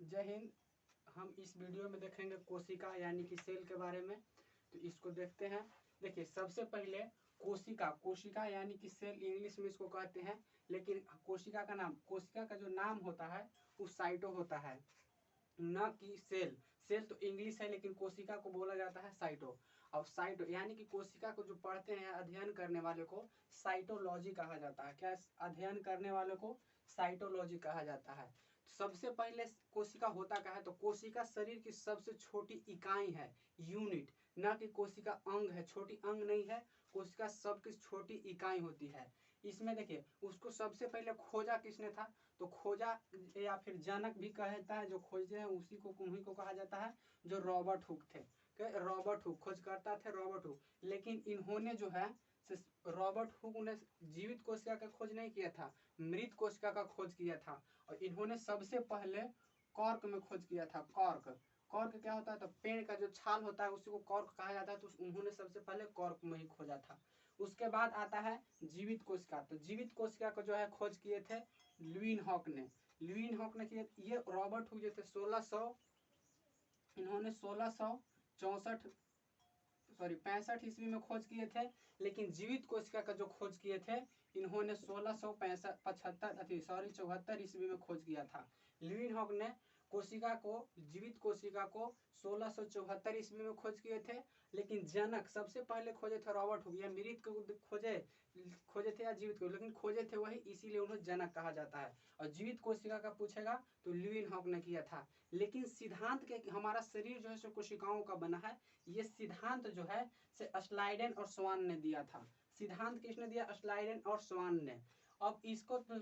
जय हिंद। हम इस वीडियो में देखेंगे कोशिका यानी कि सेल के बारे में। तो इसको देखते हैं। देखिए, सबसे पहले कोशिका यानी कि सेल इंग्लिश में इसको कहते हैं, लेकिन कोशिका का जो नाम होता है वो साइटो होता है, न कि सेल। सेल तो इंग्लिश है, लेकिन कोशिका को बोला जाता है साइटो। अब साइटो यानी कि कोशिका को जो पढ़ते हैं, अध्ययन करने वाले को साइटोलॉजी कहा जाता है। क्या अध्ययन करने वाले को साइटोलॉजी कहा जाता है। सबसे पहले कोशिका होता क्या है, तो कोशिका शरीर की सबसे छोटी इकाई है, यूनिट। न कि कोशिका अंग है, छोटी अंग नहीं है। कोशिका सबकी छोटी इकाई होती है। इसमें देखिए, उसको सबसे पहले खोजा किसने था, तो खोजा या फिर जनक भी कहता है, जो खोजते हैं उसी को उन्हीं को कहा जाता है, जो रॉबर्ट हुक थे। रॉबर्ट हुक खोजकर्ता थे, रॉबर्ट हुक। लेकिन इन्होंने जो है रॉबर्ट हुक ने जीवित कोशिका का खोज नहीं किया था, मृत कोशिका का खोज किया था। और इन्होंने सबसे पहले कॉर्क में खोज किया था। कॉर्क क्या होता है, तो पेड़ का जो छाल होता है उसी को कॉर्क कहा जाता है। तो उन्होंने सबसे पहले कॉर्क में ही खोजा था। उसके बाद आता है जीवित कोशिका। तो जीवित कोशिका को जो है खोज किए थे ल्यूइनहॉक ने किए। ये रॉबर्ट हुक जो थे 65 ईस्वी में खोज किए थे। लेकिन जीवित कोशिका का जो खोज किए थे इन्होंने 74 ईस्वी में खोज किया था। ल्यूइनहॉक ने जीवित कोशिका को 1674 ईस्वी में खोज किए थे। लेकिन जनक सबसे पहले खोजे थे रॉबर्ट हुक। या मृत को खोजे थे या जीवित को, लेकिन खोजे थे वही, इसीलिए उन्हें जनक कहा जाता है। और जीवित कोशिका का पूछेगा तो ल्यूइनहॉक ने किया था। लेकिन सिद्धांत के हमारा शरीर जो है सो कोशिकाओं का बना है, ये सिद्धांत जो है से स्लाइडेन और स्वान ने दिया था। सिद्धांत किसने दिया, स्लाइडेन और स्वान ने। अब इसको तो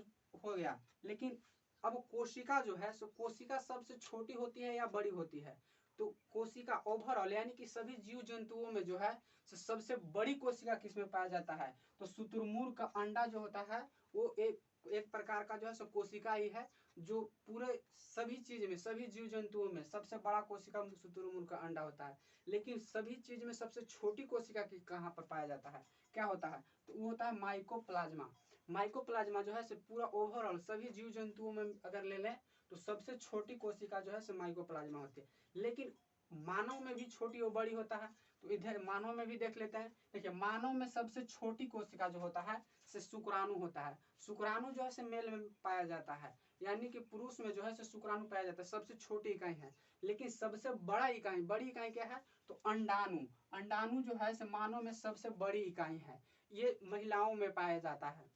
हो गया। लेकिन अब कोशिका जो है सो कोशिका सबसे छोटी होती है या बड़ी होती है, तो कोशिका ओवरऑल यानी कि सभी जीव जंतुओं में जो है सबसे बड़ी कोशिका किसमें पाया जाता है, तो शुतुरमुर्ग का अंडा जो होता है वो एक प्रकार का जो है सो कोशिका ही है, जो पूरे सभी चीज में, सभी जीव जंतुओं में सबसे बड़ा कोशिका शुतुरमुर्ग का अंडा होता है। लेकिन सभी चीज में सबसे छोटी कोशिका की कहाँ पर पाया जाता है, क्या होता है, तो वो होता है माइकोप्लाज्मा। माइकोप्लाज्मा जो है से पूरा ओवरऑल सभी जीव जंतुओं में अगर ले लें तो सबसे छोटी कोशिका जो है से माइकोप्लाज्मा होती है। लेकिन मानव में भी छोटी और बड़ी होता है। तो इधर मानव में भी देख लेते हैं। देखिए, मानव में सबसे छोटी कोशिका जो होता है से शुक्राणु होता है। शुक्राणु जो है से मेल में पाया जाता है, यानी कि पुरुष में जो है से शुक्राणु पाया जाता है, सबसे छोटी इकाई है। लेकिन सबसे बड़ी इकाई क्या है, तो अंडाणु। अंडाणु जो है से मानव में सबसे बड़ी इकाई है, ये महिलाओं में पाया जाता है।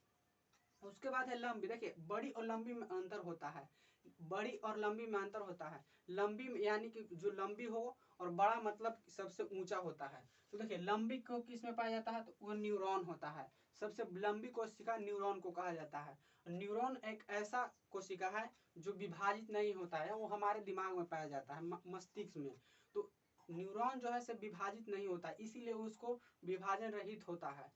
उसके बाद है लंबी। देखिए, बड़ी और लंबी में अंतर होता है। बड़ी और लंबी में अंतर होता है। लंबी में यानी कि जो लंबी हो, और बड़ा मतलब सबसे ऊंचा होता है। तो देखिए, लंबी को किस में पाया जाता है, तो वो न्यूरॉन होता है। सबसे लंबी कोशिका न्यूरॉन को कहा जाता है। न्यूरॉन एक ऐसा कोशिका है जो विभाजित नहीं होता है, वो हमारे दिमाग में पाया जाता है, मस्तिष्क में। तो न्यूरॉन जो है से विभाजित नहीं होता, इसीलिए उसको विभाजन रहित होता है।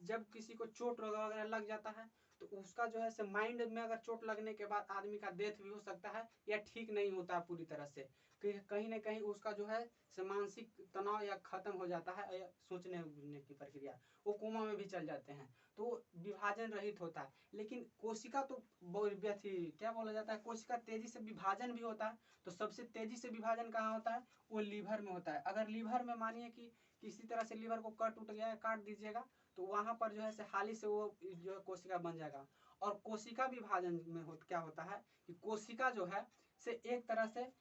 जब किसी को चोट वगैरह लग जाता है तो उसका जो है से माइंड में अगर चोट लगने के बाद आदमी का डेथ भी हो सकता है, या ठीक नहीं होता पूरी तरह से, कहीं ना कहीं उसका जो है से मानसिक तनाव या खत्म हो जाता है, या सोचने की प्रक्रिया, वो कोमा में भी चल जाते हैं। तो विभाजन रहित होता है। लेकिन कोशिका तो क्या बोला जाता है, कोशिका तेजी से विभाजन भी होता है। तो सबसे तेजी से विभाजन कहाँ होता है, वो लीवर में होता है। अगर लीवर में मानिए कि किसी तरह से लीवर को कट उठ गया है, काट दीजिएगा, तो वहां पर जो है से हाली से वो जो है कोशिका बन जाएगा। और कोशिका विभाजन में क्या होता है कि कोशिका जो है से एक तरह से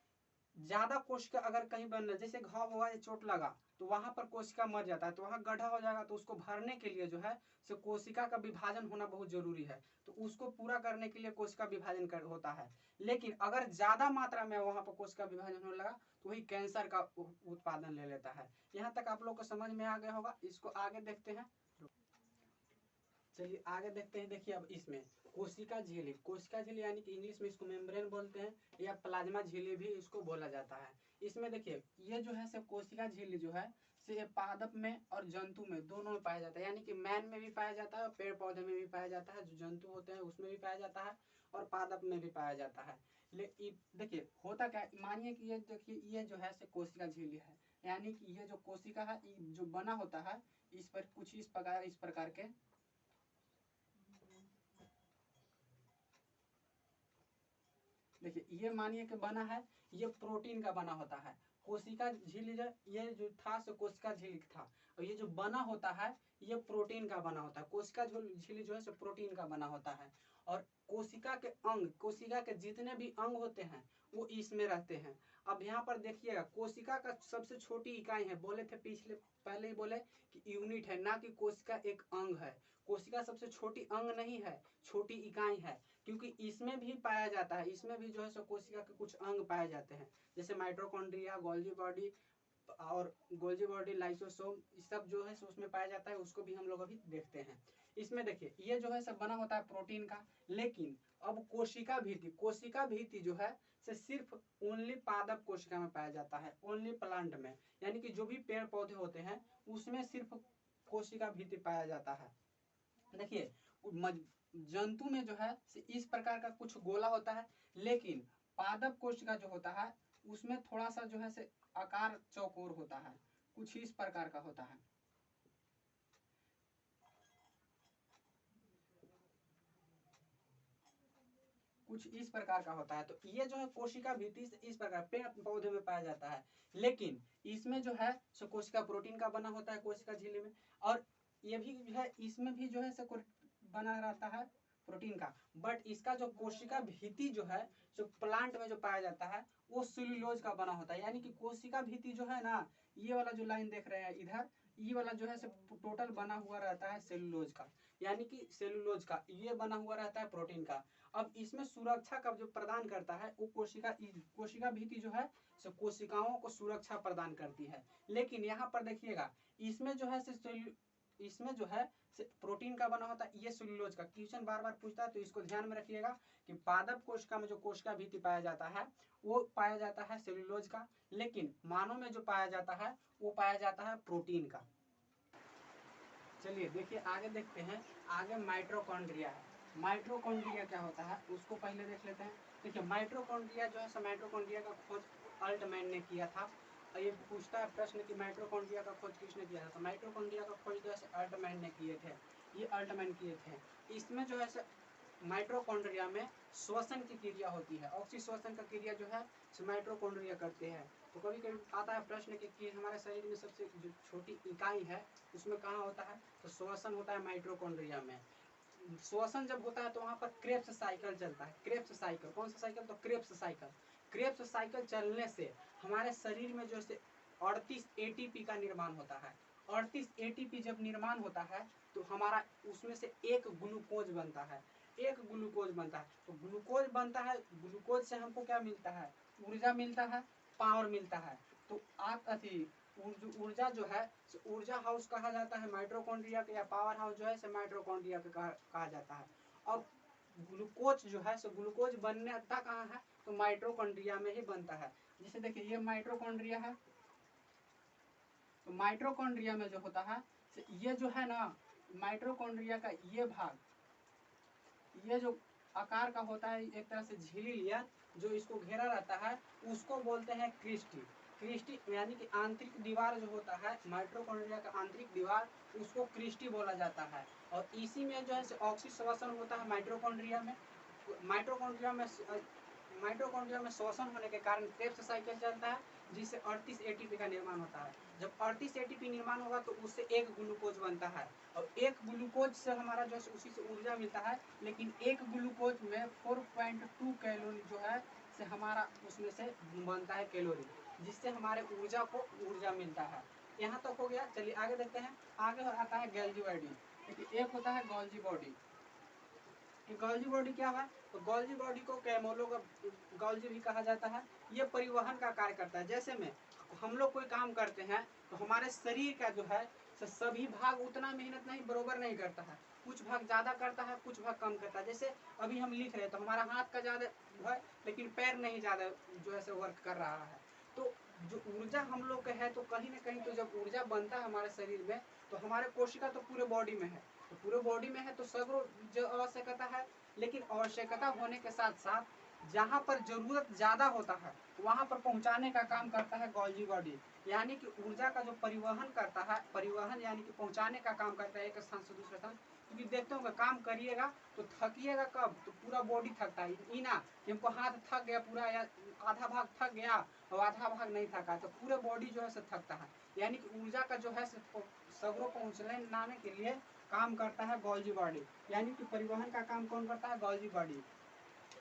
ज्यादा कोशिका अगर कहीं बन रहा है, जैसे घाव हुआ या चोट लगा, तो वहां पर कोशिका मर जाता है, तो वहां गड्ढा हो जाएगा। तो उसको भरने के लिए जो है सो कोशिका का विभाजन होना बहुत जरूरी है। तो उसको पूरा करने के लिए कोशिका विभाजन होता है। लेकिन अगर ज्यादा मात्रा में वहां पर कोशिका विभाजन होने लगा तो वही कैंसर का उत्पादन ले लेता है। यहाँ तक आप लोग को समझ में आ गया होगा। इसको आगे देखते हैं। चलिए आगे देखते हैं। देखिए, अब इसमें कोशिका झिल्ली यानी कि इंग्लिश में इसको मेम्ब्रेन बोलते हैं, या प्लाज्मा झिल्ली भी इसको बोला जाता है। इसमें देखिए, ये जो है सब कोशिका झिल्ली जो है से पादप में और जंतु में दोनों में पाया जाता है। यानी कि मैन में भी पाया जाता है और पेड़ पौधे में भी पाया जाता है, जो जंतु होते हैं उसमें भी पाया जाता है, और पादप में भी पाया जाता है। लेकिन देखिए होता क्या, मानिए कि ये देखिए, ये जो है से कोशिका झिल्ली है, यानी कि ये जो कोशिका है जो बना होता है, इस पर कुछ इस प्रकार के देखिए ये मानिए कि बना है, ये प्रोटीन का बना होता है। कोशिका झिल्ली ये जो था सो कोशिका झिल्ली था, और ये जो बना होता है ये प्रोटीन का बना होता है। कोशिका झिल्ली जो है सो प्रोटीन का बना होता है। और कोशिका के अंग, कोशिका के जितने भी अंग होते हैं वो इसमें रहते हैं। अब यहाँ पर देखिएगा, कोशिका का सबसे छोटी इकाई है, बोले थे पिछले पहले ही बोले कि यूनिट है, ना कि कोशिका एक अंग है। कोशिका सबसे छोटी अंग नहीं है, छोटी इकाई है, क्योंकि इसमें भी पाया जाता है, इसमें भी जो है सो कोशिका के कुछ अंग पाए जाते हैं, जैसे माइटोकॉन्ड्रिया, गोल्गी बॉडी और गोल्गी बॉडी, लाइसोसोम, सब जो है उसमें पाया जाता है। उसको भी हम लोग अभी देखते हैं। इसमें देखिए ये जो है सब बना होता है प्रोटीन का। लेकिन अब कोशिका भीति, कोशिका भीति जो है से सिर्फ ओनली पादप कोशिका में पाया जाता है, ओनली प्लांट में, यानी कि जो भी पेड़ पौधे होते हैं उसमें सिर्फ कोशिका भीति पाया जाता है। देखिए जंतु में जो है इस प्रकार का कुछ गोला होता है, लेकिन पादप कोशिका जो होता है उसमें थोड़ा सा जो है से आकार चौकोर होता है, कुछ इस प्रकार का होता है। कुछ इस प्रकार का होता है। तो ये जो है कोशिका भीति से इस प्रकार पेड़ पौधे में पाया जाता है, लेकिन इसमें जो है सो कोशिका प्रोटीन का बना होता है कोशिका झिल्ली में। और ये भी जो है इसमें भी जो है सो बना रहता है प्रोटीन का। बट इसका जो कोशिका भीति जो है जो प्लांट में जो पाया जाता है वो सेल्यूलोज का बना होता है। यानी कि कोशिका भीति जो है ना, ये वाला जो लाइन देख रहे हैं इधर, ये वाला जो है टोटल बना हुआ रहता है सेल्यूलोज का, यानी कि सेल्यूलोज का ये बना हुआ रहता है प्रोटीन का। अब इसमें सुरक्षा का जो प्रदान करता है वो कोशिका भीति जो है सो कोशिकाओं को सुरक्षा प्रदान करती है। लेकिन यहाँ पर देखिएगा इसमें जो है इसमें जो है प्रोटीन का बना होता है, ये सेल्यूलोज का। क्वेश्चन बार बार पूछता है तो इसको ध्यान में रखिएगा कि पादप कोशिका में जो कोशिका भीति पाया जाता है वो पाया जाता है सेल्यूलोज का, लेकिन मानव में जो पाया जाता है वो पाया जाता है प्रोटीन का। चलिए देखिए आगे देखते हैं। आगे माइटोकॉन्ड्रिया है। माइटोकॉन्ड्रिया क्या होता है उसको पहले देख लेते हैं। देखिए माइटोकॉन्ड्रिया जो है माइटोकॉन्ड्रिया का खोज अल्टमैन ने किया था। और ये पूछता है प्रश्न कि माइटोकॉन्ड्रिया का खोज किसने किया था, तो माइटोकॉन्ड्रिया का खोज जो है अल्टमैन ने किए थे, ये अल्टमैन किए थे। इसमें जो है माइटोकॉन्ड्रिया में श्वसन की क्रिया होती है, ऑक्सीश्वसन का क्रिया जो है माइटोकॉन्ड्रिया करते हैं। तो कभी कभी आता है प्रश्न कि हमारे शरीर में सबसे जो छोटी इकाई है उसमें कहाँ होता है, तो श्वसन होता है माइटोकॉन्ड्रिया में। श्वसन जब होता है तो वहाँ पर क्रेब्स साइकिल चलता है। क्रेब्स साइकिल, कौन सा साइकिल, तो क्रेब्स साइकिल। क्रेब्स साइकिल चलने से हमारे शरीर में जो है 38 एटीपी का निर्माण होता है। 38 एटीपी जब निर्माण होता है तो हमारा उसमें से एक ग्लूकोज बनता है, एक ग्लूकोज बनता है। तो ग्लूकोज बनता है, ग्लूकोज से हमको क्या मिलता है, ऊर्जा मिलता है, पावर मिलता है। तो आप अति ऊर्जा जो है ऊर्जा हाउस कहा जाता है माइटोकॉन्ड्रिया के, या पावर हाउस जो है माइटोकॉन्ड्रिया के कहा जाता है। और ग्लूकोज जो है ग्लूकोज बनता कहाँ है, तो माइटोकॉन्ड्रिया में ही बनता है। जैसे देखिए ये माइटोकॉन्ड्रिया है, तो माइटोकॉन्ड्रिया में जो होता है ये जो है ना माइटोकॉन्ड्रिया का ये भाग, ये जो आकार का होता है एक तरह से झिल्ली लिया जो इसको घेरा रहता है उसको बोलते हैं क्रिस्टी। क्रिस्टी यानी कि आंतरिक दीवार जो होता है माइटोकॉन्ड्रिया का आंतरिक दीवार, उसको क्रिस्टी बोला जाता है। और इसी में जो है ऑक्सीश्वसन होता है माइटोकॉन्ड्रिया में। माइटोकॉन्ड्रिया में श्वसन होने के कारण क्रेब्स साइकिल चलता है, जिससे 38 एटीपी का निर्माण होता है। जब 38 एटीपी निर्माण होगा तो उससे एक ग्लूकोज बनता है, और एक ग्लूकोज से हमारा जो है उसी से ऊर्जा मिलता है। लेकिन एक ग्लूकोज में 4.2 कैलोरी जो है से हमारा उसमें से बनता है कैलोरी, जिससे हमारे ऊर्जा को ऊर्जा मिलता है। यहाँ तक हो गया। चलिए आगे देखते हैं। आगे आता है गोल्गी बॉडी। देखिए एक होता है गोल्गी बॉडी। गोल्गी बॉडी क्या है, तो गोल्गी बॉडी को कैमोलो का गोल्गी भी कहा जाता है। ये परिवहन का कार्य करता है। जैसे में हम लोग कोई काम करते हैं तो हमारे शरीर का जो है सभी भाग उतना मेहनत नहीं बरोबर नहीं करता है, कुछ भाग ज़्यादा करता है, कुछ भाग कम करता है। जैसे अभी हम लिख रहे हैं तो हमारा हाथ का ज़्यादा है लेकिन पैर नहीं ज़्यादा जो है वर्क कर रहा है। तो जो ऊर्जा हम लोग का है तो कहीं ना कहीं तो जब ऊर्जा बनता है हमारे शरीर में तो हमारे कोशिका तो पूरे बॉडी में है, तो पूरे बॉडी में है तो सगरो जो आवश्यकता है। लेकिन आवश्यकता होने के साथ साथ जहाँ पर जरूरत ज़्यादा होता है वहाँ पर पहुँचाने का काम करता है गोल्गी बॉडी। यानी कि ऊर्जा का जो परिवहन करता है, परिवहन यानी कि पहुँचाने का काम करता है एक स्थान से दूसरे स्थान, क्योंकि देखते होंगे काम करिएगा तो थकिएगा कब, तो पूरा बॉडी थकता है, ई ना कि हमको हाथ थक गया पूरा या आधा भाग थक गया और आधा भाग नहीं थका, तो पूरे बॉडी जो है से थकता है। यानी कि ऊर्जा का जो है सगरों पहुँचने लाने के लिए काम करता है गोल्जी बॉडी, यानी कि परिवहन का काम कौन करता है, गोल्जी बॉडी।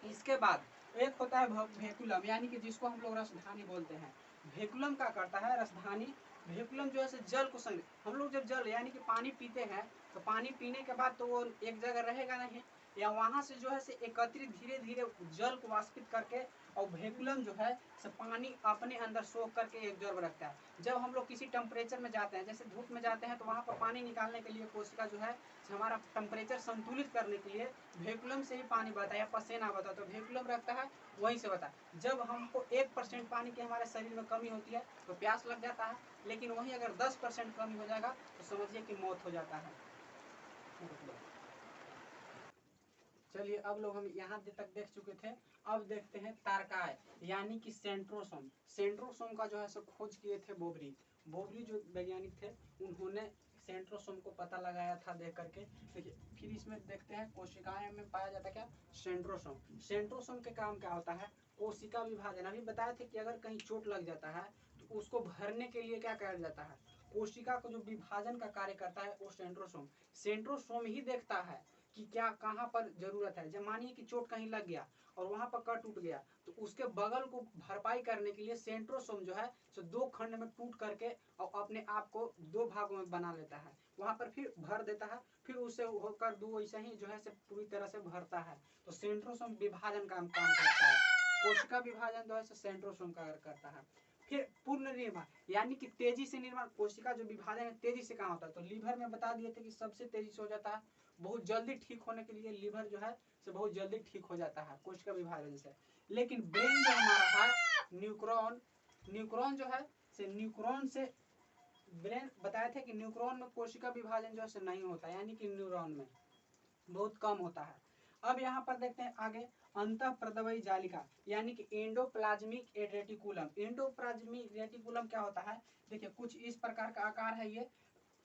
इसके बाद एक होता है वेहिकुलम, यानी कि जिसको हम लोग रसधानी बोलते हैं। वेहिकुलम क्या करता है, रसधानी वेहिकुलम जो है जल को संग, हम लोग जब जल यानी कि पानी पीते हैं तो पानी पीने के बाद तो वो एक जगह रहेगा नहीं, या वहाँ से जो है से एकत्रित धीरे धीरे जल को वाष्पित करके, और वेहिकुलम जो है से पानी अपने अंदर सोख करके एक जगह रखता है। जब हम लोग किसी टेम्परेचर में जाते हैं, जैसे धूप में जाते हैं, तो वहाँ पर पानी निकालने के लिए कोशिका जो है हमारा टेम्परेचर संतुलित करने के लिए वेहिकुलम से ही पानी बहता है या पसीना बहता है, तो वेहिकुलम रखता है वहीं से बता। जब हमको 1% पानी की हमारे शरीर में कमी होती है तो प्यास लग जाता है, लेकिन वहीं अगर 10% कमी हो जाएगा तो समझिए कि मौत हो जाता है। चलिए अब लोग हम यहाँ तक देख चुके थे, अब देखते हैं तारकाय यानी कि सेंट्रोसोम। सेंट्रोसोम का जो है सो खोज किए थे बोबरी। बोबरी जो वैज्ञानिक थे उन्होंने सेंट्रोसोम को पता लगाया था देख करके। देखिए फिर इसमें देखते हैं कोशिकाएं में पाया जाता है क्या, सेंट्रोसोम। सेंट्रोसोम के काम क्या होता है, कोशिका विभाजन। अभी बताए थे कि अगर कहीं चोट लग जाता है तो उसको भरने के लिए क्या किया जाता है, कोशिका को जो विभाजन का कार्य करता है वो सेंट्रोसोम। सेंट्रोसोम ही देखता है कि क्या कहाँ पर जरूरत है। जब मानिए कि चोट कहीं लग गया और वहां पर कट टूट गया तो उसके बगल को भरपाई करने के लिए सेंट्रोसोम जो है सो 2 खंड में टूट करके और अपने आप को 2 भागों में बना लेता है, वहां पर फिर भर देता है, फिर उससे होकर 2 ऐसे ही जो है से पूरी तरह से भरता है। तो सेंट्रोसोम विभाजन का काम करता है, कोशिका विभाजन जो है सेंट्रोसोम का करता है। फिर पूर्ण निर्माण यानी कि तेजी से निर्माण, कोशिका जो विभाजन है तेजी से कहाँ होता है, तो लीवर में बता दिए थे कि सबसे तेजी से हो जाता है, बहुत जल्दी ठीक होने के लिए लीवर जो है से बहुत जल्दी ठीक हो जाता है कोशिका विभाजन से। लेकिन ब्रेन जो हमारा है, न्यूक्रॉन, न्यूक्रॉन जो है से न्यूक्रॉन से ब्रेन बताए थे कि न्यूक्रॉन में कोशिका विभाजन जो है से नहीं होता, यानी कि न्यूरॉन में बहुत कम होता है। अब यहाँ पर देखते हैं आगे अंतःप्रदवयी जालिका यानी कि एंडोप्लाज्मिक रेटिकुलम। एंडोप्लाज्मिक रेटिकुलम क्या होता है, देखिए कुछ इस प्रकार का आकार है,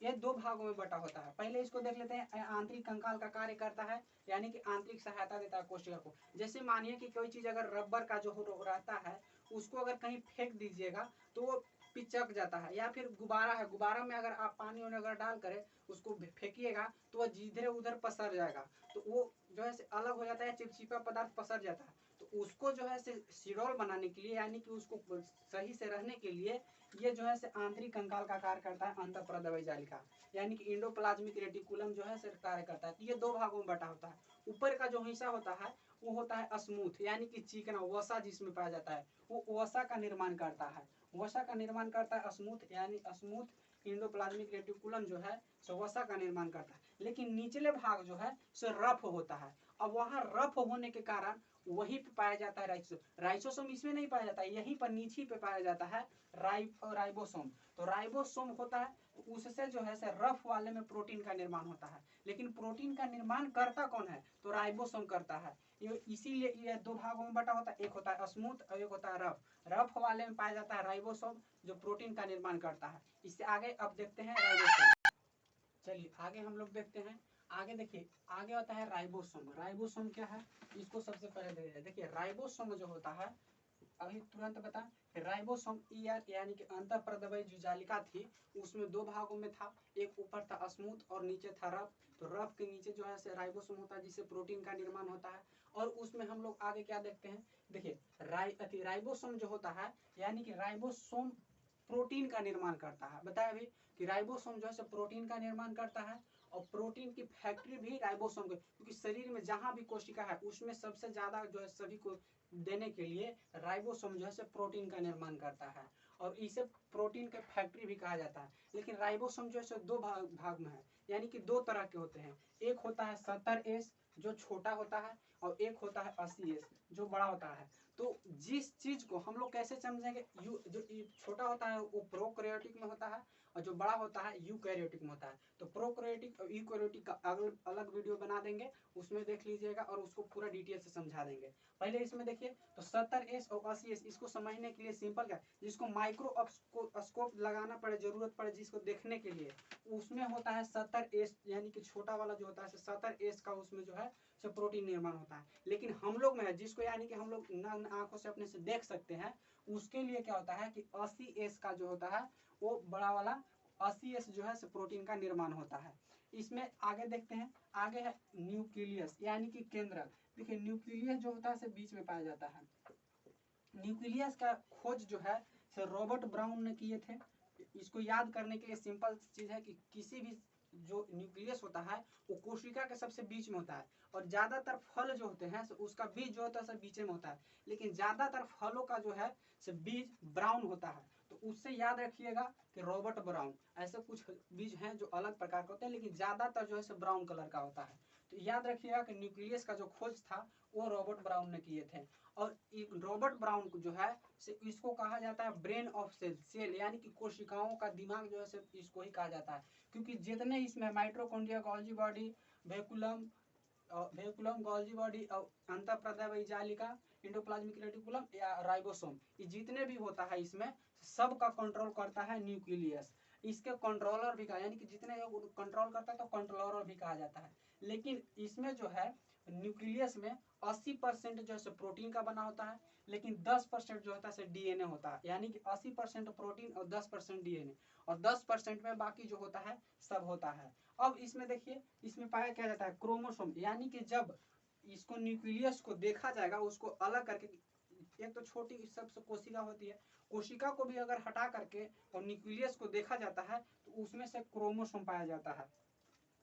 ये 2 भागों में बटा होता है। पहले इसको देख लेते हैं, आंतरिक कंकाल का कार्य करता है, यानी कि आंतरिक सहायता देता है कोशिका को। जैसे मानिए कि कोई चीज अगर रबर का जो रहता है उसको अगर कहीं फेंक दीजिएगा तो वो पिचक जाता है, या फिर गुब्बारा है, गुब्बारा में अगर आप पानी अगर डाल करे उसको फेंकिएगा तो वह जिधर उधर पसर जाएगा, तो वो जो है अलग हो जाता है, चिपचिपा पदार्थ पसर जाता है। तो उसको जो है सिरोल बनाने के लिए यानी कि उसको सही से रहने के लिए ये जो है आंतरिक कंकाल का कार्य करता है अंतःप्रदवयी जालिका, यानी कि एंडोप्लाज्मिक रेटिकुलम जो है कार्य करता है। तो ये 2 भागों में बटा होता है। ऊपर का जो हिस्सा होता है वो होता है स्मूथ यानी कि चिकना, वसा जिसमें पाया जाता है, वो वसा का निर्माण करता है, वसा का निर्माण करता है स्मूथ, यानी स्मूथ एंडोप्लाज्मिक रेटिकुलम जो है सो वसा का निर्माण करता है। लेकिन निचले भाग जो है सो रफ होता है। अब वहाँ रफ होने के कारण वहीं पे पाया जाता है राइसोसोम इसमें नहीं पाया जाता है, यहीं पर नीचे पे पाया जाता है राइबोसोम। तो राइबोसोम होता है, उससे जो है रफ वाले में प्रोटीन का निर्माण होता है। लेकिन प्रोटीन का निर्माण करता कौन है, तो राइबोसोम करता है। ये इसीलिए ये 2 भागों में बटा होता है, एक होता है स्मूथ और एक होता है रफ। रफ वाले में पाया जाता है राइबोसोम जो प्रोटीन का निर्माण करता है। इससे आगे अब देखते हैं राइबोसोम। चलिए आगे हम लोग देखते हैं, आगे देखिए आगे होता है राइबोसोम। राइबोसोम क्या है, इसको सबसे पहले देखिए राइबोसोम जो होता है, अभी तुरंत बता, राइबोसोम यानी कि अंतःप्रदवयी जो जालिका थी उसमें 2 भागों में था, एक ऊपर था स्मूथ और नीचे था रफ। तो रफ के नीचे जो है राइबोसोम होता है जिससे प्रोटीन का निर्माण होता है। और उसमें हम लोग आगे क्या देखते हैं, देखिए राइबोसोम जो होता है यानी कि राइबोसोम प्रोटीन का निर्माण करता है। बताया अभी कि राइबोसोम जो है प्रोटीन का निर्माण करता है, और प्रोटीन की फैक्ट्री भी राइबोसोम की, क्योंकि शरीर में जहाँ भी कोशिका है उसमें सबसे ज्यादा जो है सभी को देने के लिए राइबोसोम जो है प्रोटीन का निर्माण करता है, और इसे प्रोटीन के फैक्ट्री भी कहा जाता है। लेकिन राइबोसोम जो है 2 भाग में है, यानी कि 2 तरह के होते हैं। एक होता है 70S जो छोटा होता है, और एक होता है 80S जो बड़ा होता है। तो जिस चीज को हम लोग कैसे समझेंगे, जो छोटा होता है वो प्रोकैरियोटिक में होता है और जो बड़ा होता है यूकैरियोटिक में होता है। तो प्रोकैरियोटिक और यूकैरियोटिक का अलग वीडियो बना देंगे, उसमें देख लीजिएगा और उसको पूरा डिटेल से समझा देंगे। पहले इसमें देखिए तो 70S और 80S, इसको समझने के लिए सिंपल क्या, जिसको माइक्रोस्कोप लगाना पड़े, जरूरत पड़े जिसको देखने के लिए, उसमें होता है 70S, यानी कि छोटा वाला जो होता है 70S का, उसमें जो है से प्रोटीन निर्माण होता है। लेकिन हम लोग में है जिसको यानी कि हम लोग नग्न आंखों से अपने से देख सकते हैं, उसके लिए क्या होता है कि 80S का जो होता है वो बड़ा वाला 80S जो है से प्रोटीन का निर्माण होता है। इसमें आगे देखते हैं, आगे है न्यूक्लियस यानी कि केंद्रक। देखिए न्यूक्लियस जो होता है से बीच में पाया जाता है। न्यूक्लियस का खोज जो है से रॉबर्ट ब्राउन ने किए थे। इसको याद करने के लिए सिंपल चीज है कि किसी भी जो न्यूक्लियस होता है वो कोशिका के सबसे बीच में होता है, और ज्यादातर फल जो होते हैं उसका बीज जो होता है सब बीच में होता है, लेकिन ज्यादातर फलों का जो है से बीज ब्राउन होता है। तो उससे याद रखिएगा कि रॉबर्ट ब्राउन, ऐसे कुछ बीज हैं जो अलग प्रकार के होते हैं लेकिन ज्यादातर जो है ब्राउन कलर का होता है। तो याद रखिएगा कि न्यूक्लियस का जो खोज था वो रॉबर्ट ब्राउन ने किए थे। और रॉबर्ट ब्राउन को जो है इसको कहा जाता है ब्रेन ऑफ सेल यानी कि कोशिकाओं का दिमाग जो है इसको ही कहा जाता है, क्योंकि जितने इसमें माइटोकॉन्ड्रिया, गोल्गी बॉडी, वेहिकुलम गोल्गी बॉडी और अंतःप्रद्रव्य जालिका, एंडोप्लाज्मिक रेटिकुलम या राइबोसोम, ये जितने भी होता है इसमें सब का कंट्रोल करता है न्यूक्लियस। इसके कंट्रोलर भी कहा, यानी कि जितने कंट्रोल करता है तो कंट्रोलर भी कहा जाता है। लेकिन इसमें जो है न्यूक्लियस में 80% जो है प्रोटीन का बना होता है, लेकिन 10% जो होता है डीएनए होता है, यानी कि 80% प्रोटीन और 10% डीएनए, और 10% में बाकी जो होता है सब होता है। अब इसमें देखिए, इसमें पाया क्या जाता है क्रोमोसोम, यानी कि जब इसको न्यूक्लियस को देखा जाएगा, उसको अलग करके, एक तो छोटी सबसे कोशिका होती है, कोशिका को भी अगर हटा करके और न्यूक्लियस को देखा जाता है तो उसमें से क्रोमोसोम पाया जाता है।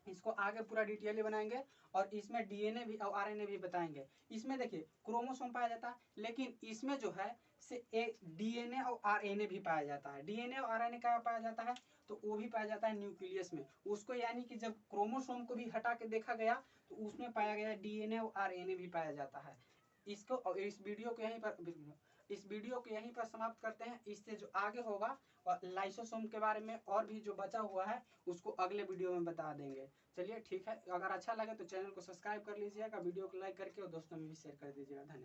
इसको आगे पूरा डिटेल बनाएंगे और इसमें डीएनए भी और आरएनए भी बताएंगे। इसमें देखिए क्रोमोसोम पाया जाता है, लेकिन इसमें जो है से एक डीएनए और आरएनए भी पाया जाता है। डीएनए और आरएनए क्या पाया जाता है, तो वो भी पाया जाता है न्यूक्लियस में। उसको यानी कि जब क्रोमोसोम को भी हटा के देखा गया तो उसमें पाया गया डीएनए और आरएनए भी पाया जाता है। इसको इस वीडियो को यहीं पर समाप्त करते हैं। इससे जो आगे होगा और लाइसोसोम के बारे में और भी जो बचा हुआ है उसको अगले वीडियो में बता देंगे। चलिए ठीक है, अगर अच्छा लगे तो चैनल को सब्सक्राइब कर लीजिएगा, वीडियो को लाइक करके और दोस्तों में भी शेयर कर दीजिएगा। धन्यवाद।